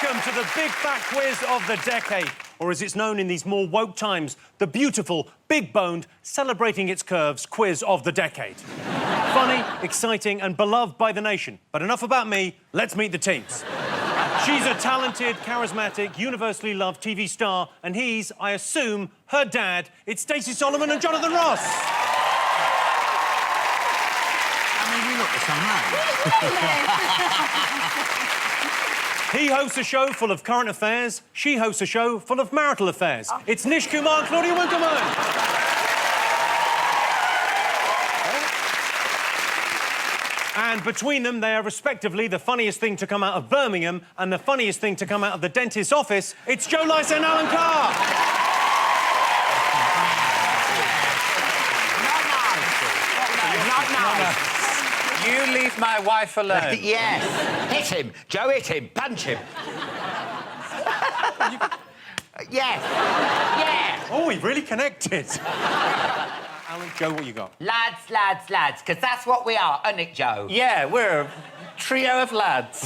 Welcome to the Big Fat Quiz of the Decade, or as it's known in these more woke times, the beautiful, big-boned, celebrating its curves quiz of the decade. Funny, exciting and beloved by the nation. But enough about me, let's meet the teams. She's a talented, charismatic, universally loved TV star, and he's, I assume, her dad. It's Stacey Solomon and Jonathan Ross. I mean, we look the same age. He hosts a show full of current affairs. She hosts a show full of marital affairs. It's Nish Kumar and Claudia Winkleman. And between them, they are respectively the funniest thing to come out of Birmingham and the funniest thing to come out of the dentist's office. It's Joe Lycett and Alan Carr. Not nice. You leave my wife alone. Yes. Hit him. Joe, hit him. Punch him. Yes. Yeah. Oh, we really connected. Alan, Joe, what you got? Lads, lads, lads, because that's what we are, isn't it, Joe? Yeah, we're a trio of lads.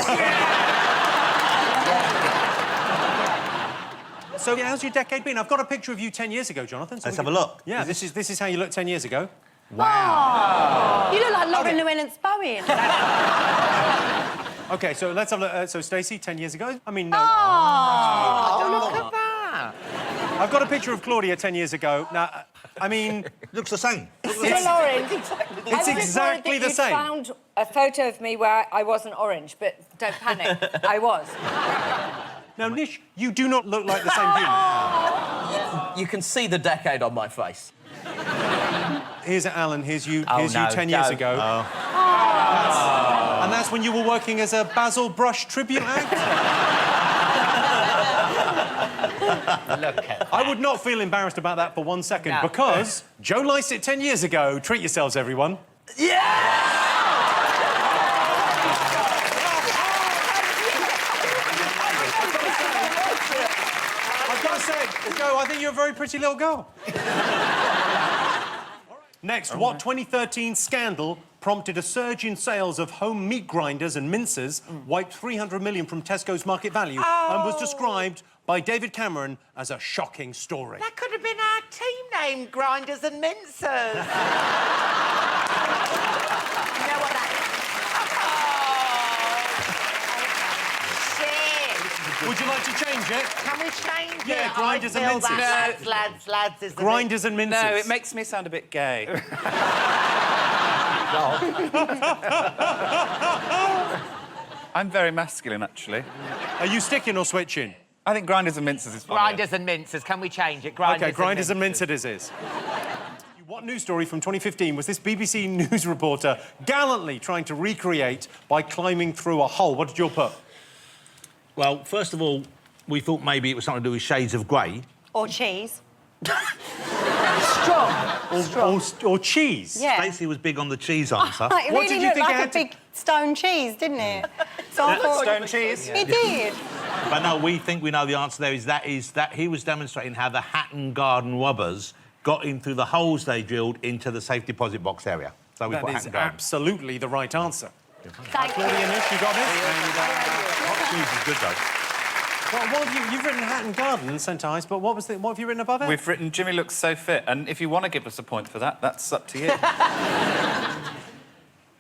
So, how's your decade been? I've got a picture of you 10 years ago, Jonathan. So Let's have a look. Yeah, this is how you looked 10 years ago. Wow. You look like Lauren Llewellyn's Bowen. OK, so let's have a look. So, Stacey, 10 years ago? I mean, no. Oh, look at that. I've got a picture of Claudia 10 years ago. Now, I mean... Looks the same. It's Lauren. It's exactly the same. I found a photo of me where I wasn't orange, but don't panic, I was. Now, Nish, you do not look like the same human. You can see the decade on my face. Here's Alan, here's you, Oh, here's no, you 10 years don't. ago. And that's when you were working as a Basil Brush tribute act? Look at that. I would not feel embarrassed about that for 1 second, No. because Joe Lycett 10 years ago. Treat yourselves, everyone. I've got to say, Joe, I think you're a very pretty little girl. Next, what 2013 scandal prompted a surge in sales of home meat grinders and mincers, wiped 300 million from Tesco's market value, and was described by David Cameron as a shocking story? That could have been our team name, Grinders and Mincers. You know what that is? Shit. Would you like to change it? Can we change Yeah, it? Grinders and I feel Mincers. that lads is the Grinders and mincers. No, it makes me sound a bit gay. I'm very masculine, actually. Are you sticking or switching? I think Grinders and Mincers is fine. Grinders and Mincers. Can we change it? OK, Grinders and Mincers it is. What news story from 2015 was this BBC News reporter gallantly trying to recreate by climbing through a hole? What did you all put? Well, first of all, we thought maybe it was something to do with shades of grey. Or cheese. Or cheese? Yeah. Stacey was big on the cheese answer. It What really did you looked think it like had a to- big stone cheese, didn't it? So I thought... Stone cheese? It did. But no, we think we know the answer there is that he was demonstrating how the Hatton Garden robbers got in through the holes they drilled into the safe deposit box area. So we That put is Hatton Garden. absolutely the right answer. Thank you. Claudia, Nish, you got this? Hot cheese is good, though. You've written Hatton Garden and sent eyes, but what have you written above it? We've written Jimmy looks so fit, and if you want to give us a point for that, that's up to you.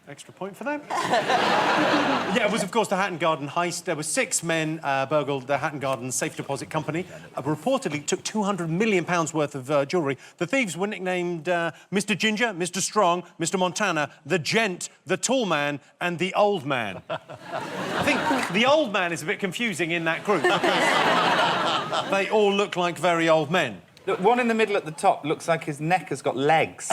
Extra point for them. Yeah, it was, of course, the Hatton Garden heist. There were 6 men burgled the Hatton Garden safe deposit company. Reportedly took £200 million worth of jewellery. The thieves were nicknamed Mr. Ginger, Mr. Strong, Mr. Montana, the Gent, the Tall Man, and the Old Man. I think the Old Man is a bit confusing in that group because they all look like very old men. Look, one in the middle at the top looks like his neck has got legs.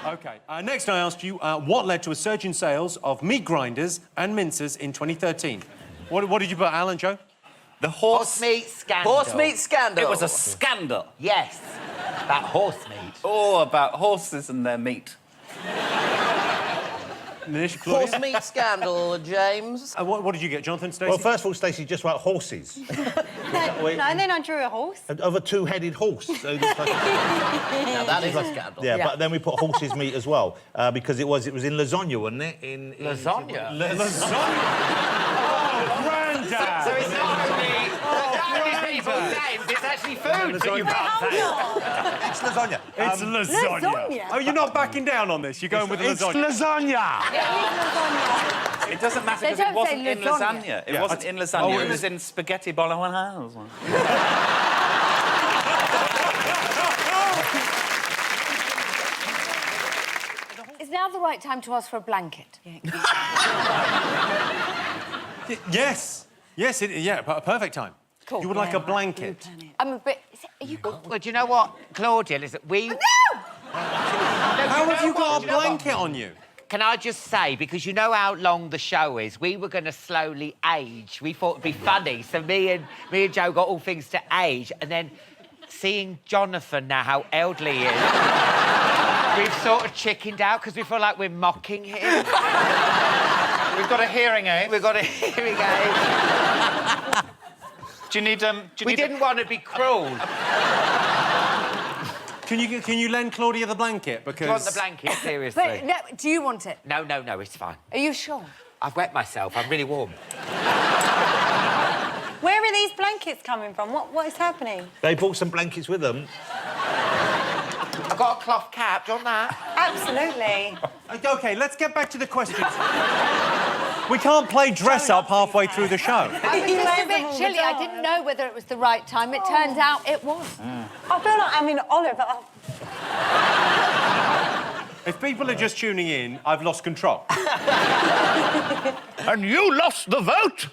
OK. Next, I asked you what led to a surge in sales of meat grinders and mincers in 2013. What did you put, Alan, Joe? The Horse meat scandal. Horse meat scandal. It was a scandal. Yes. About horse meat. Oh, about horses and their meat. Nish, Claudia? Horse meat scandal, James. What did you get, Jonathan, Stacey? Well, first of all, Stacey just wrote horses. No, and then I drew a horse. Of a two-headed horse. So it looks like Now that is a scandal. yeah, but then we put horse's meat as well because it was in lasagna, wasn't it? In Lasagna? So it's not only people's names, it's actually food that you can't say. It's lasagna. It's lasagna. lasagna. Oh, you're not backing down on this. You're going with It's lasagna. lasagna. It doesn't matter They because it don't wasn't say in lasagna. lasagna. It wasn't in lasagna. Oh, It was in spaghetti bolognese. Is now the right time to ask for a blanket? Yes. Yes, perfect time. Cool. You would like a blanket. I'm a bit... Are you cold? Well, do you know what, Claudia, listen, we... How have you got a blanket on you? Can I just say, because you know how long the show is, we were going to slowly age. We thought it'd be funny. So me and Joe got all things to age. And then seeing Jonathan now, how elderly he is, we've sort of chickened out because we feel like we're mocking him. We've got a hearing aid. We've got a hearing aid. Do you need We didn't want to be cruel. Can you lend Claudia the blanket? Because Do you want the blanket, seriously? But, no, do you want it? No, it's fine. Are you sure? I've wet myself. I'm really warm. Where are these blankets coming from? What is happening? They brought some blankets with them. I've got a cloth cap. Do you want that? Absolutely. OK, let's get back to the questions. We can't play dress up halfway through the show. I was just a bit chilly. I didn't know whether it was the right time. It turns out it was. I feel like I'm in Oliver. If people are just tuning in, I've lost control. And you lost the vote.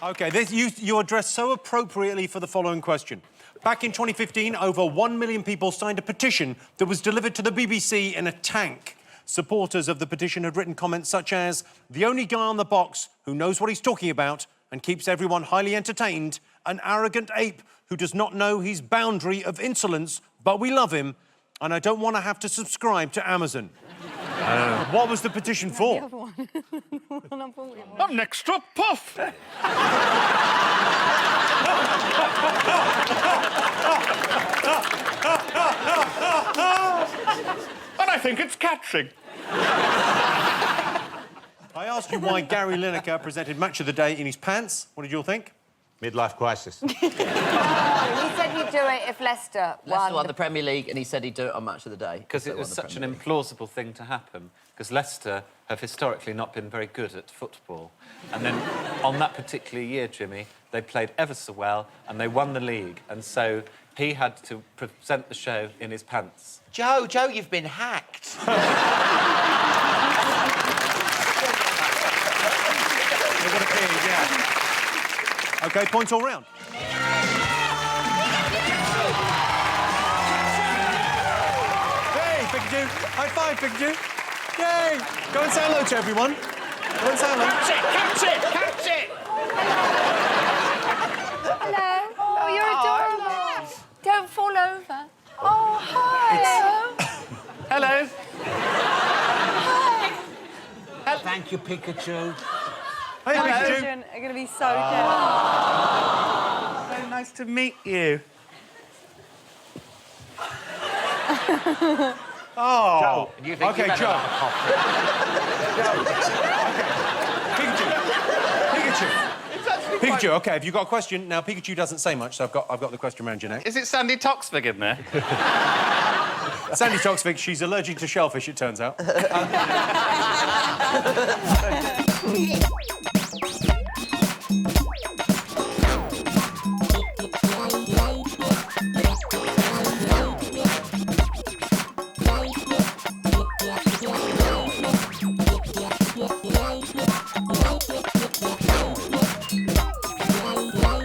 OK, you're dressed so appropriately for the following question. Back in 2015, over 1 million people signed a petition that was delivered to the BBC in a tank. Supporters of the petition had written comments such as, "The only guy on the box who knows what he's talking about and keeps everyone highly entertained, an arrogant ape who does not know his boundary of insolence, but we love him, and I don't want to have to subscribe to Amazon." What was the petition for? An extra puff. And I think it's catching. I asked you why Gary Lineker presented Match of the Day in his pants. What did you all think? Midlife crisis. He said he'd do it if Leicester Leicester won. won the Premier League and he said he'd do it on Match of the Day. Because it was such an implausible thing to happen. Because Leicester have historically not been very good at football. And then on that particular year, Jimmy, they played ever so well and they won the league. And so he had to present the show in his pants. Joe, you've been hacked. They've got a pig, yeah. OK, points all round. Hey, Pikachu! High five, Pikachu! Yay! Go and say hello to everyone. Go and say hello. Catch it! Hello. Oh, you're adorable. Don't fall over. Oh, hi. Hello. Thank you, Pikachu. Hey, My Pikachu! children are going to be so jealous. So nice to meet you. Oh! You think OK, you better Joe. have a coffee? Pikachu, OK, have you got a question? Now, Pikachu doesn't say much, so I've got the question around your neck. Is it Sandy Toksvig in there? Sandy Toksvig, she's allergic to shellfish, it turns out.